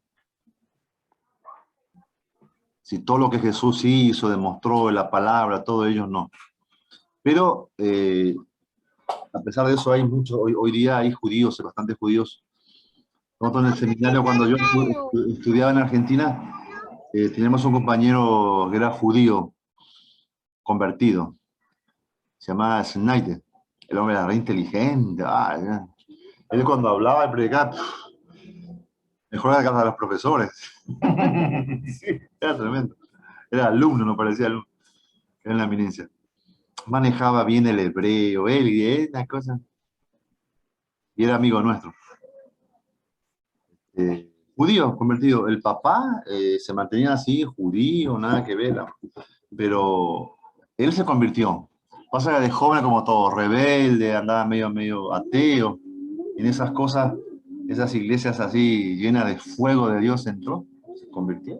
Si todo lo que Jesús hizo, demostró, la palabra, todo ellos no. Pero a pesar de eso hay muchos, hoy día hay judíos, bastantes judíos. Nosotros en el seminario, cuando yo estudiaba en Argentina, teníamos un compañero que era judío, convertido. Se llamaba Schneider. El hombre era re inteligente. Él cuando hablaba y predicaba, mejor era que a los profesores. Sí, era tremendo. Era alumno, no parecía alumno. Era en la eminencia. Manejaba bien el hebreo, él y una cosa. Y era amigo nuestro. Judío, convertido. El papá se mantenía así, judío, nada que ver. Pero él se convirtió. Pasa que de joven como todo, rebelde, andaba medio ateo. En esas cosas, esas iglesias así llenas de fuego de Dios entró, se convirtió.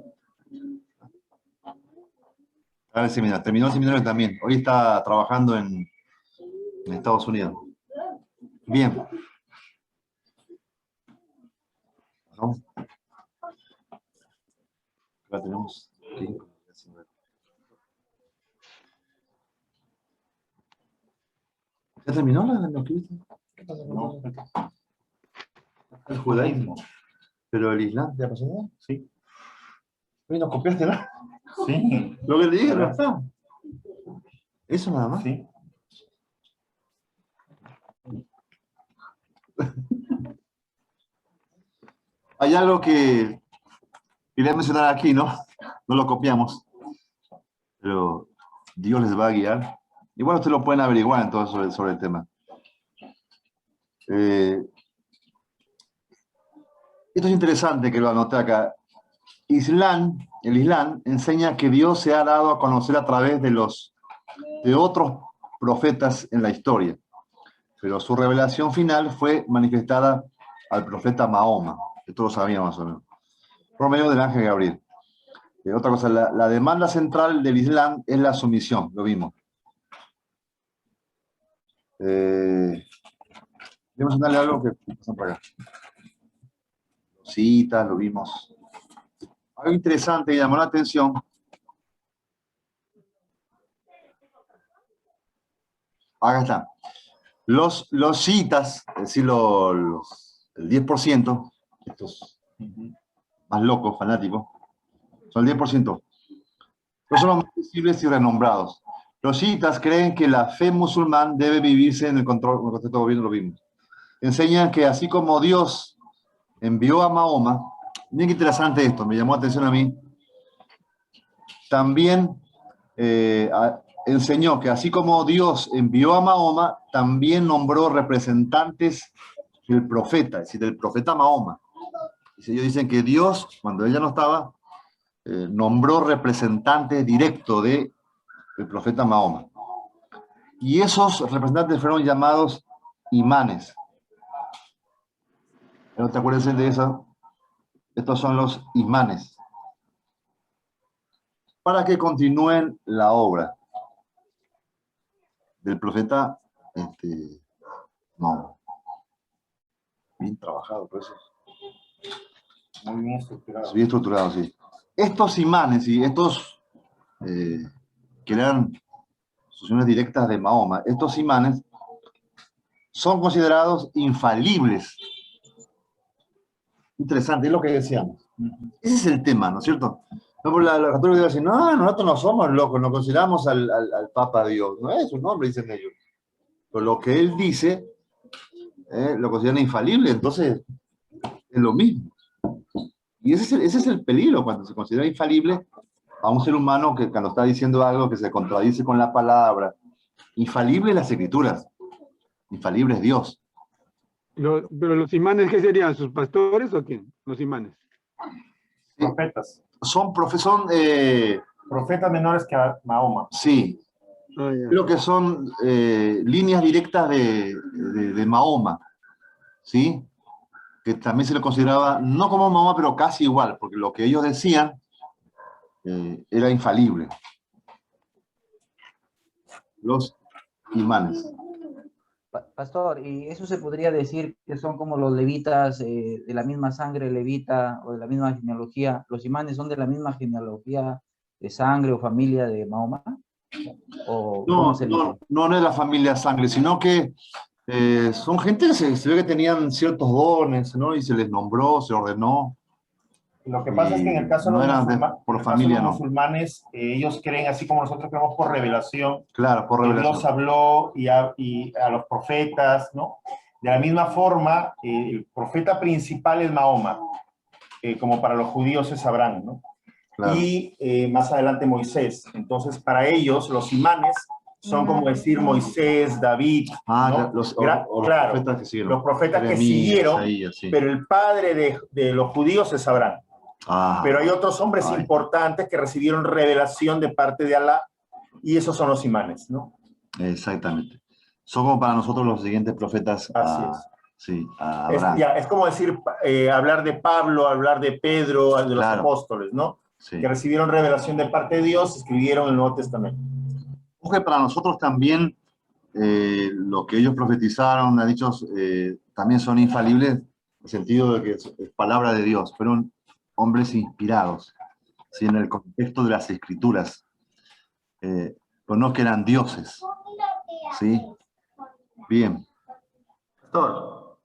Terminó el seminario también. Hoy está trabajando en Estados Unidos. Bien. ¿No? La tenemos. Sí. ¿Ya terminó la crisis? ¿Qué pasa con No. el judaísmo? ¿Pero el Islam ya pasó nada? Sí. ¿Y no copiaste nada? Sí. Lo que le dije, no está. ¿Eso nada más? Sí. Hay algo que Quería mencionar aquí, ¿no? No lo copiamos, pero Dios les va a guiar. Igual ustedes lo pueden averiguar entonces sobre el tema. Esto es interesante que lo anoté acá. El Islam enseña que Dios se ha dado a conocer a través de otros profetas en la historia, pero su revelación final fue manifestada al profeta Mahoma, esto lo sabíamos más o menos, por medio del ángel Gabriel. Otra cosa, la demanda central del Islam es la sumisión, lo vimos. Debemos darle algo que pasan por acá. Citas, lo vimos. Algo interesante que llamó la atención. Acá está. Los chiitas, es decir, el 10%, estos más locos, fanáticos, son el 10%. No son los más visibles y renombrados. Los chiitas creen que la fe musulmán debe vivirse en el contexto de gobierno, lo vimos. Enseñan que así como Dios envió a Mahoma, bien interesante esto, me llamó la atención a mí, también enseñó que así como Dios envió a Mahoma, también nombró representantes del profeta, es decir, del profeta Mahoma. Ellos dicen que Dios, cuando ella no estaba, nombró representante directo del profeta Mahoma. Y esos representantes fueron llamados imanes. ¿No te acuerdas de eso? Estos son los imanes. Para que continúen la obra del profeta Mahoma. Bien trabajado, por eso. Muy bien estructurado. Bien estructurado, sí. Estos imanes y estos que eran sucesiones directas de Mahoma, estos imanes son considerados infalibles. Interesante, es lo que decíamos. Ese es el tema, ¿no es cierto? No, la católica dice, no, nosotros no somos locos, no consideramos al Papa Dios. No es su nombre, dicen ellos. Pero lo que él dice, lo consideran infalible, entonces es lo mismo. Y ese es el peligro, cuando se considera infalible a un ser humano que cuando está diciendo algo que se contradice con la palabra. Infalible las escrituras, infalible es Dios. Pero los imanes, ¿qué serían? ¿Sus pastores o quién? Los imanes. Profetas. Son Profetas menores que Mahoma. sí, creo que son líneas directas de Mahoma, ¿sí? Que también se le consideraba, no como Mahoma, pero casi igual, porque lo que ellos decían era infalible. Los imanes. Pastor, ¿y eso se podría decir que son como los levitas de la misma sangre levita o de la misma genealogía? ¿Los imanes son de la misma genealogía de sangre o familia de Mahoma? ¿O No, cómo se dice? no es la familia sangre, sino que son gente que se ve que tenían ciertos dones, ¿no? Y se les nombró, se ordenó. Lo que pasa es que en el caso de los musulmanes, ellos creen, así como nosotros creemos por revelación, claro, por revelación. Dios habló y a los profetas, ¿no? De la misma forma, el profeta principal es Mahoma, como para los judíos es Abraham, ¿no? Claro. Y más adelante Moisés. Entonces, para ellos, los imanes son como decir Moisés, David, ¿no? Los profetas que siguieron. Los profetas que siguieron, Isaías, sí. Pero el padre de los judíos es Abraham. Pero hay otros hombres importantes que recibieron revelación de parte de Alá, y esos son los imanes, ¿no? Exactamente. Son como para nosotros los siguientes profetas. Así es. Sí, a Abraham. Es como decir, hablar de Pablo, hablar de Pedro, de los apóstoles, ¿no? Sí. Que recibieron revelación de parte de Dios, escribieron el Nuevo Testamento. Porque para nosotros también lo que ellos profetizaron, han dicho, también son infalibles, en el sentido de que es palabra de Dios, fueron hombres inspirados, ¿sí? En el contexto de las escrituras, pero no que eran dioses, ¿sí? Bien. Pastor,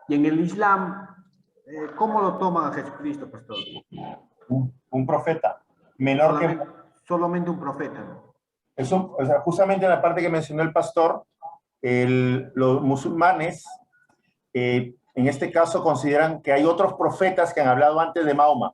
y en el Islam, ¿cómo lo toman a Jesucristo, pastor? Un profeta, solamente un profeta, ¿no? Eso, o sea, justamente en la parte que mencionó el pastor, los musulmanes, en este caso, consideran que hay otros profetas que han hablado antes de Mahoma.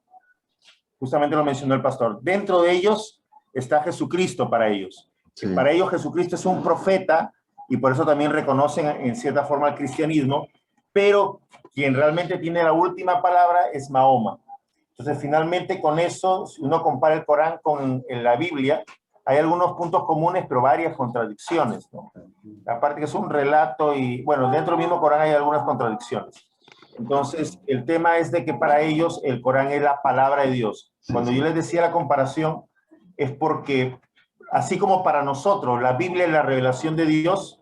justamente lo mencionó el pastor, dentro de ellos está Jesucristo para ellos. Sí. Para ellos Jesucristo es un profeta y por eso también reconocen en cierta forma el cristianismo, pero quien realmente tiene la última palabra es Mahoma. Entonces, finalmente, con eso, si uno compara el Corán con la Biblia, hay algunos puntos comunes, pero varias contradicciones, ¿no? Aparte que es un relato y, bueno, dentro del mismo Corán hay algunas contradicciones. Entonces, el tema es de que para ellos el Corán es la palabra de Dios. Cuando yo les decía la comparación, es porque, así como para nosotros la Biblia es la revelación de Dios,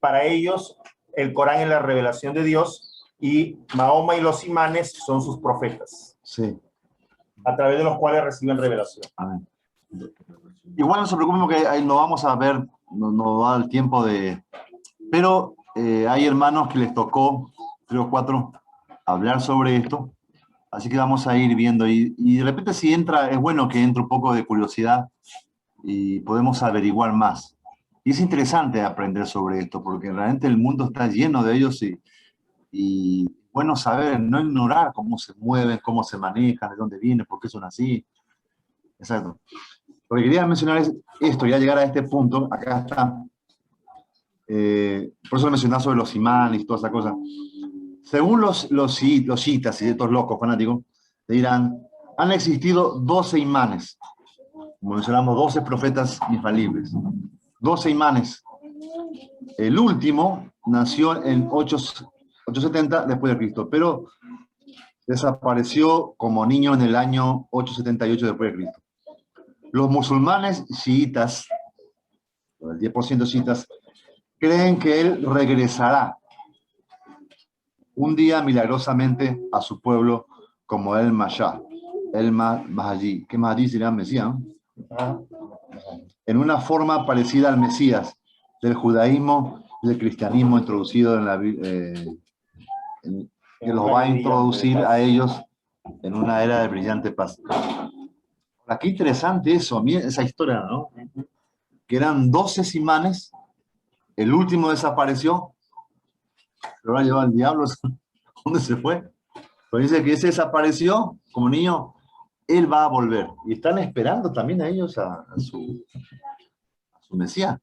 para ellos el Corán es la revelación de Dios y Mahoma y los imanes son sus profetas. Sí. A través de los cuales reciben revelación. Amén. Igual no se preocupen porque ahí no vamos a ver, no da el tiempo de... Pero hay hermanos que les tocó, 3 o 4, hablar sobre esto, así que vamos a ir viendo. Y de repente si entra, es bueno que entre un poco de curiosidad y podemos averiguar más. Y es interesante aprender sobre esto, porque realmente el mundo está lleno de ellos y bueno saber, no ignorar cómo se mueven, cómo se manejan, de dónde vienen, por qué son así. Exacto. Lo que quería mencionar es esto, ya llegar a este punto, acá está. Por eso lo mencionaba sobre los imanes y toda esa cosa. Según los chiitas y estos locos fanáticos de Irán, han existido 12 imanes. Como mencionamos, 12 profetas infalibles. 12 imanes. El último nació en 870 después de Cristo, pero desapareció como niño en el año 878 después de Cristo. Los musulmanes chiitas, el 10% chiitas, creen que él regresará un día milagrosamente a su pueblo como el Mashiach, el Mahdi, que Mahdi sería Mesías, ¿no? En una forma parecida al Mesías del judaísmo y del cristianismo introducido en la que los va a introducir a ellos en una era de brillante paz. Ahora, qué interesante eso, esa historia, ¿no? Que eran 12 imanes, el último desapareció, lo ha llevado el diablo, ¿dónde se fue? Pero dice que ese desapareció como niño, él va a volver. Y están esperando también a ellos a su Mesías.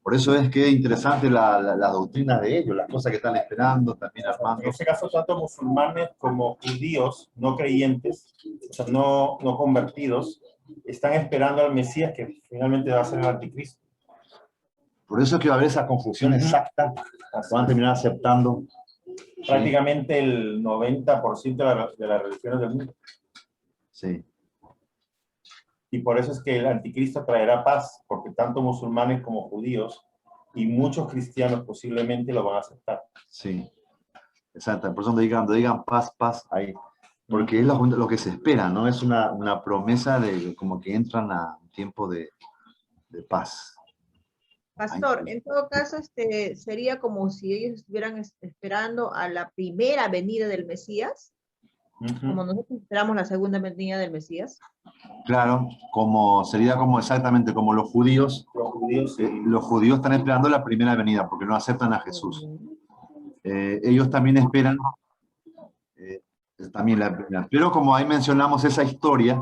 Por eso es que es interesante la doctrina de ellos, las cosas que están esperando, también armando. En este caso, tanto musulmanes como judíos no creyentes, o sea, no convertidos, están esperando al Mesías que finalmente va a ser el anticristo. Por eso es que va a haber esa confusión exacta, van a terminar aceptando. Prácticamente el 90% de las religiones del mundo. Sí. Y por eso es que el anticristo traerá paz, porque tanto musulmanes como judíos y muchos cristianos posiblemente lo van a aceptar. Sí, exacto. Por eso cuando digan paz, paz, ahí. Porque es lo que se espera, ¿no? Es una promesa de como que entran a un tiempo de paz. Pastor, en todo caso, sería como si ellos estuvieran esperando a la primera venida del Mesías, como nosotros esperamos la segunda venida del Mesías. Claro, sería como exactamente como los judíos. Los judíos están esperando la primera venida porque no aceptan a Jesús. Ellos también esperan también la primera. Pero como ahí mencionamos esa historia,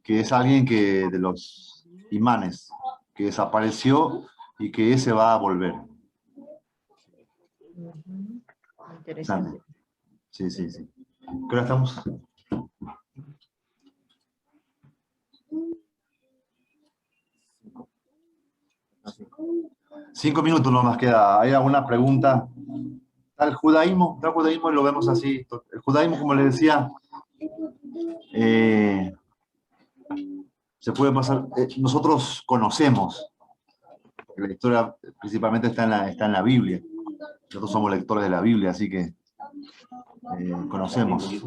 que es alguien de los imanes, que desapareció y que ese va a volver. Interesante. Sí, sí, sí. ¿Qué hora estamos? Cinco minutos nomás queda. ¿Hay alguna pregunta? El judaísmo lo vemos así. El judaísmo, como les decía, se puede pasar. Nosotros conocemos, porque la historia principalmente está en la Biblia. Nosotros somos lectores de la Biblia, así que conocemos. Sí,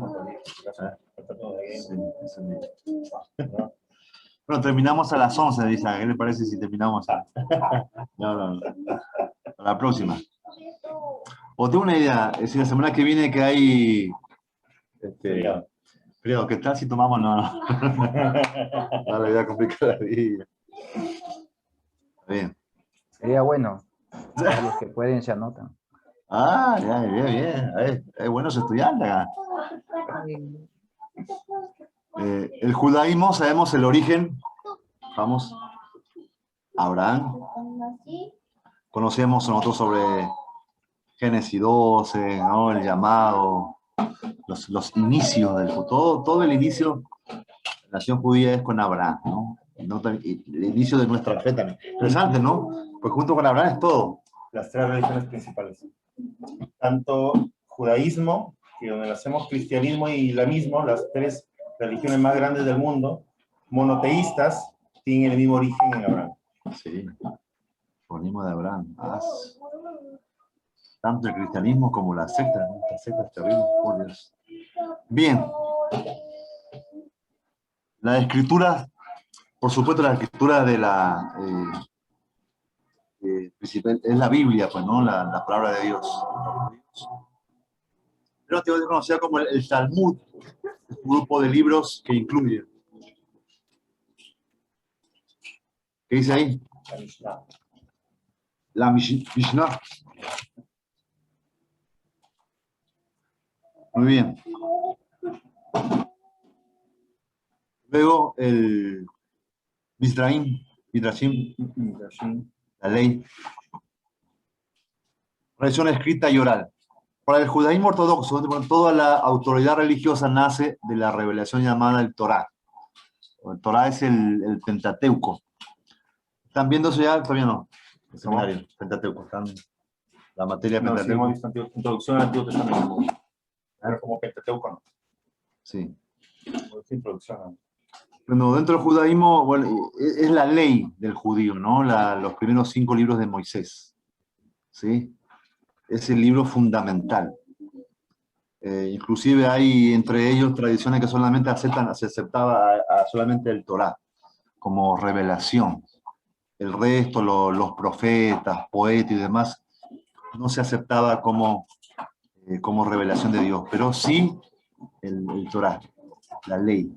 bueno, terminamos a las 11, dice. ¿Qué le parece si terminamos a la próxima? O tengo una idea, es decir, la semana que viene que hay creo que tal si tomamos no le voy a complicar la vida. Bien. Sería bueno. Para los que pueden se anotan. Ah, ya, bien, bien. Es bueno estudiar acá. El judaísmo, sabemos el origen. Vamos. Abraham. Conocemos nosotros sobre Génesis 12, ¿no? El llamado, los inicios del todo el inicio de la nación judía es con Abraham, ¿no? El inicio de nuestra fe también. Interesante, ¿no? Pues junto con Abraham es todo. Las tres religiones principales. Tanto judaísmo, que donde nacemos cristianismo y islamismo, las tres religiones más grandes del mundo, monoteístas, tienen el mismo origen en Abraham. Sí, ponimos de Abraham. Tanto el cristianismo como la secta, ¿no? Estas sectas terribles, por Dios. Bien. La escritura, por supuesto, la escritura de la principal es la Biblia, pues, ¿no? La palabra de Dios. Pero te voy a conocer como el Talmud, un grupo de libros que incluye. ¿Qué dice ahí? La Mishnah. Muy bien. Luego el Midrashim, la ley. Tradición escrita y oral. Para el judaísmo ortodoxo, toda la autoridad religiosa nace de la revelación llamada el Torá. El Torá es el Pentateuco. ¿Están viéndose ya? Todavía no. El seminario, Pentateuco. ¿Están? La materia No, Pentateuco. sí, introducción al Antiguo Testamento. Como Pentateuco, ¿no? Sí. Introducción, ¿no? Bueno, dentro del judaísmo, bueno, es la ley del judío, ¿no? Los primeros 5 libros de Moisés. ¿Sí? Es el libro fundamental. Inclusive hay entre ellos tradiciones que solamente se aceptaba solamente el Torá como revelación. El resto, los profetas, poetas y demás, no se aceptaba como revelación de Dios, pero sí el Torá, la ley.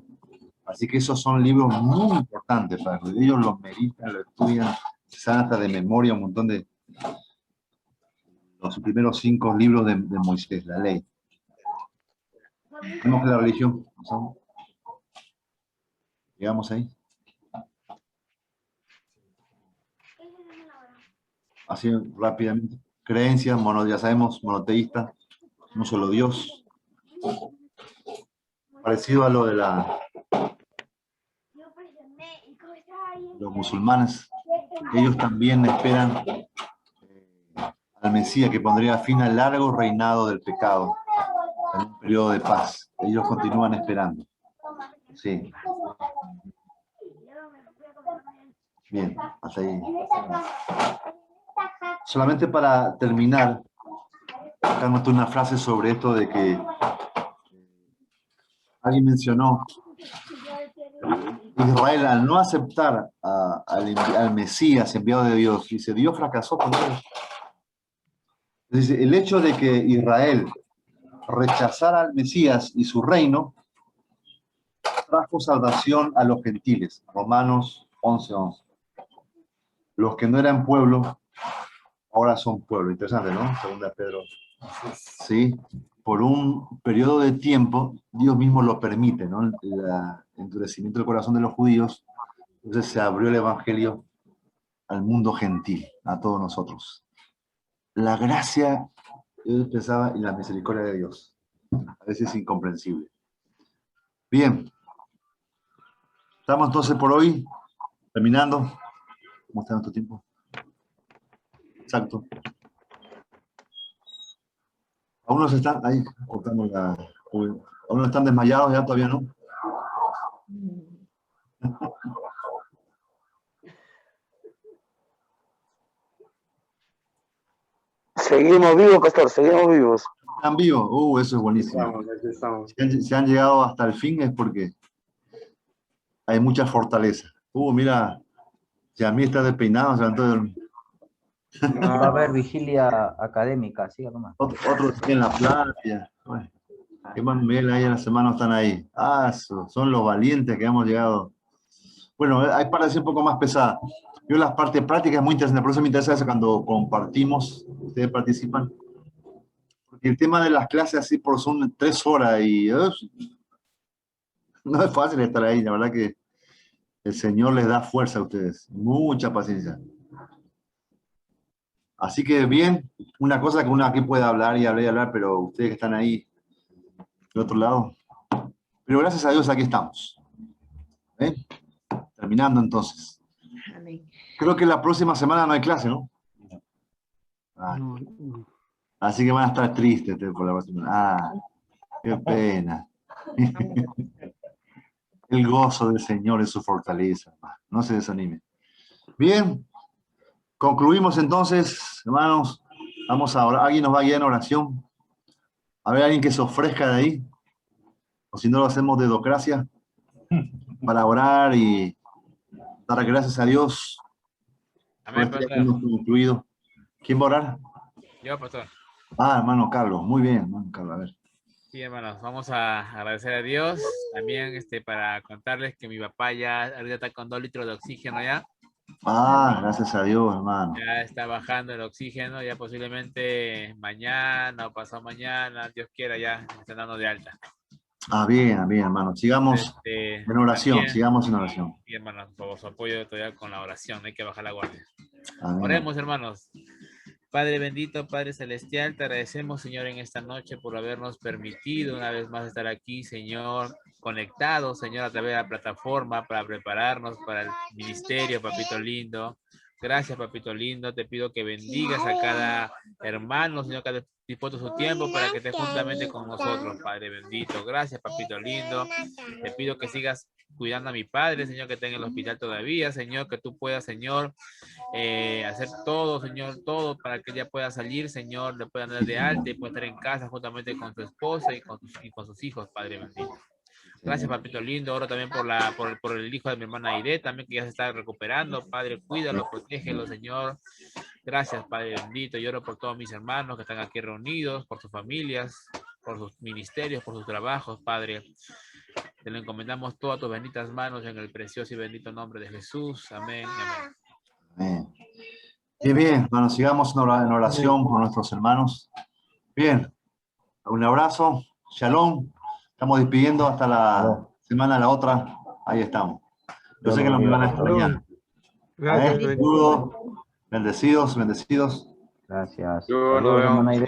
Así que esos son libros muy importantes para que ellos los meditan, lo estudian, saben hasta de memoria un montón de los primeros 5 libros de Moisés, la ley. Vemos que la religión, ¿no? Llegamos ahí. Así rápidamente. Creencias, ya sabemos, monoteísta, no solo Dios. Parecido a lo de los musulmanes. Ellos también esperan al Mesías que pondría fin al largo reinado del pecado en un periodo de paz. Ellos continúan esperando. Sí. Bien, hasta ahí. Solamente para terminar, acá noté una frase sobre esto de que alguien mencionó Israel al no aceptar al Mesías enviado de Dios, dice, Dios fracasó con él. Dice, el hecho de que Israel rechazara al Mesías y su reino trajo salvación a los gentiles. Romanos 11:11. Los que no eran pueblo, ahora son pueblo. Interesante, ¿no? Segunda Pedro. Sí. Por un periodo de tiempo, Dios mismo lo permite, ¿no? El endurecimiento del corazón de los judíos. Entonces se abrió el evangelio al mundo gentil, a todos nosotros. La gracia, yo pensaba, y la misericordia de Dios. A veces es incomprensible. Bien. Estamos entonces por hoy terminando. ¿Cómo está nuestro tiempo? Exacto. Algunos están ahí, cortamos algunos están desmayados, ya todavía no. Seguimos vivos, pastor, seguimos vivos. ¿Están vivos? Eso es buenísimo. Estamos. Si han llegado hasta el fin es porque hay mucha fortaleza. Mira, si a mí está despeinado, se levantó del... Va a haber vigilia académica, siga nomás. Otros en la playa. Bueno, qué más Miguel ahí en la semana están ahí. Son los valientes que hemos llegado. Bueno, hay partes un poco más pesadas. Yo las partes prácticas muy interesantes, por eso me interesa eso cuando compartimos, ustedes participan. Porque el tema de las clases así por son 3 horas y No es fácil estar ahí, la verdad que el Señor les da fuerza a ustedes, mucha paciencia. Así que bien, una cosa que uno aquí puede hablar y hablar y hablar, pero ustedes que están ahí del otro lado. Pero gracias a Dios aquí estamos. ¿Eh? Terminando entonces. Amén. Creo que la próxima semana no hay clase, ¿no? Ah, así que van a estar tristes ustedes por la próxima. Ah, qué pena. El gozo del Señor es su fortaleza, hermano. No se desanime. Bien, concluimos entonces, hermanos. Vamos a orar. ¿Alguien nos va a guiar en oración? A ver, alguien que se ofrezca de ahí. O si no, lo hacemos de docracia para orar y dar gracias a Dios por Amén, este día que pastor. hemos concluido. ¿Quién va a orar? Yo, pastor. Ah, hermano Carlos. Muy bien, hermano Carlos. A ver. Sí, hermanos, vamos a agradecer a Dios. También para contarles que mi papá ya ahorita está con 2 litros de oxígeno ya. Ah, gracias a Dios, hermano. Ya está bajando el oxígeno, ya posiblemente mañana o pasado mañana, Dios quiera, ya están dando de alta. Ah, bien, hermano. Sigamos en oración, También, sigamos en oración. y hermanos, por su apoyo todavía con la oración, no hay que bajar la guardia. Amén. Oremos, hermanos. Padre bendito, Padre celestial, te agradecemos, Señor, en esta noche por habernos permitido una vez más estar aquí, Señor, conectados, Señor, a través de la plataforma para prepararnos para el ministerio, papito lindo. Gracias, papito lindo. Te pido que bendigas a cada hermano, Señor, que ha dispuesto su tiempo para que esté juntamente con nosotros, Padre bendito. Gracias, papito lindo. Te pido que sigas cuidando a mi padre, Señor, que está en el hospital todavía, Señor, que tú puedas, Señor, hacer todo, Señor, todo para que ella pueda salir, Señor, le pueda dar de alta y pueda estar en casa juntamente con su esposa y con sus hijos, Padre bendito. Gracias, papito lindo. Oro también por el hijo de mi hermana Aide, también que ya se está recuperando. Padre, cuídalo, protégelo, Señor. Gracias, Padre bendito. Yo oro por todos mis hermanos que están aquí reunidos, por sus familias, por sus ministerios, por sus trabajos, Padre. Te lo encomendamos todo a tus benditas manos en el precioso y bendito nombre de Jesús. Amén. Amén. Amén. Bien, hermanos, sigamos en oración por nuestros hermanos. Bien, un abrazo. Shalom. Estamos despidiendo hasta la semana, la otra. Ahí estamos. Yo sé que nos van a extrañar. Gracias. Saludos. Bendecidos, bendecidos. Gracias. Yo Saludos, no veo. hermana Irene.